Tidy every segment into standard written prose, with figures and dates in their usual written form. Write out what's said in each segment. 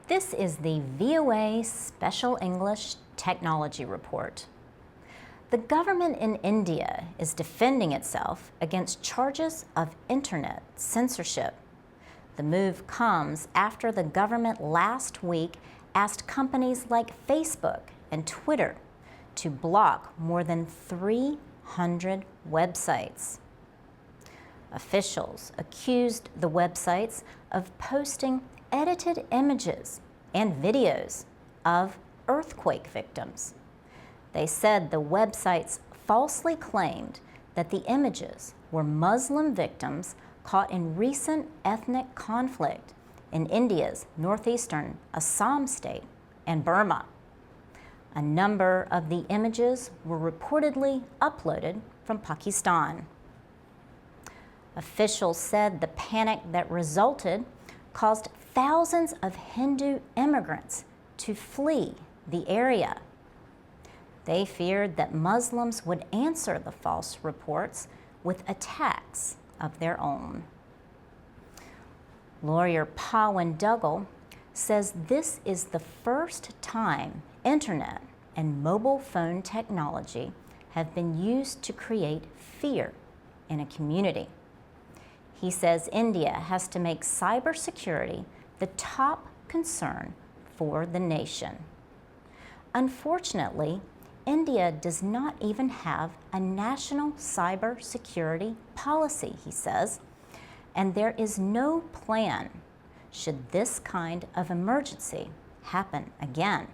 This is the VOA Special English Technology Report. The government in India is defending itself against charges of Internet censorship. The move comes after the government last week asked companies like Facebook and Twitter to block more than 300 websites. Officials accused the websites of posting edited images and videos of earthquake victims. They said the websites falsely claimed that the images were Muslim victims caught in recent ethnic conflict in India's northeastern Assam state and Burma. A number of the images were reportedly uploaded from Pakistan. Officials said the panic that resulted caused thousands of Hindu immigrants to flee the area. They feared that Muslims would answer the false reports with attacks of their own. Lawyer Pawan Duggal says this is the first time internet and mobile phone technology have been used to create fear in a community. He says India has to make cybersecurity the top concern for the nation. Unfortunately, India does not even have a national cybersecurity policy, he says, and there is no plan should this kind of emergency happen again.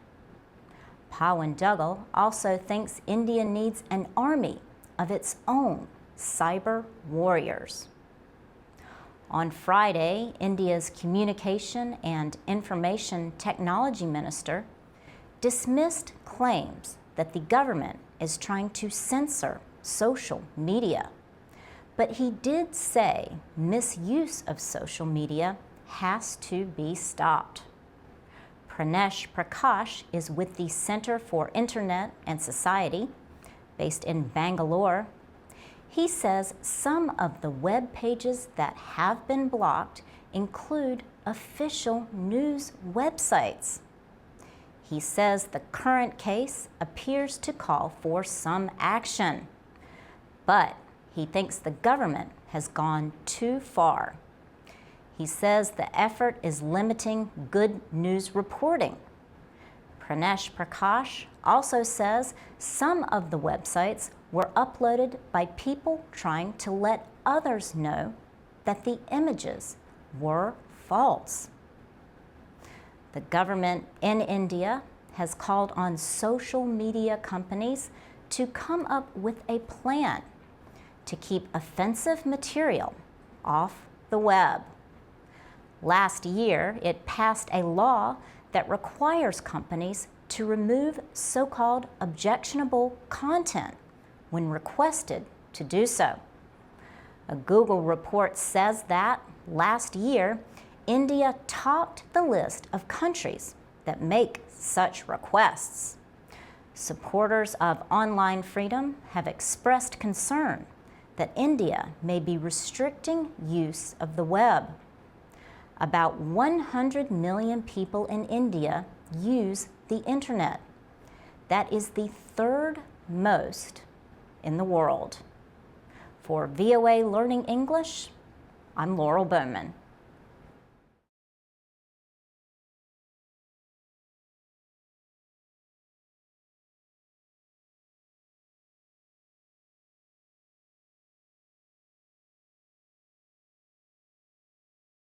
Pawan Duggal also thinks India needs an army of its own cyber warriors. On Friday, India's Communication and Information Technology Minister dismissed claims that the government is trying to censor social media. But he did say misuse of social media has to be stopped. Pranesh Prakash is with the Center for Internet and Society, based in Bangalore. He says some of the web pages that have been blocked include official news websites. He says the current case appears to call for some action, but he thinks the government has gone too far. He says the effort is limiting good news reporting. Pranesh Prakash also says some of the websites were uploaded by people trying to let others know that the images were false. The government in India has called on social media companies to come up with a plan to keep offensive material off the web. Last year, it passed a law that requires companies to remove so-called objectionable content when requested to do so. A Google report says that last year, India topped the list of countries that make such requests. Supporters of online freedom have expressed concern that India may be restricting use of the web. About 100 million people in India use the internet. That is the third most in the world. For VOA Learning English, I'm Laurel Bowman.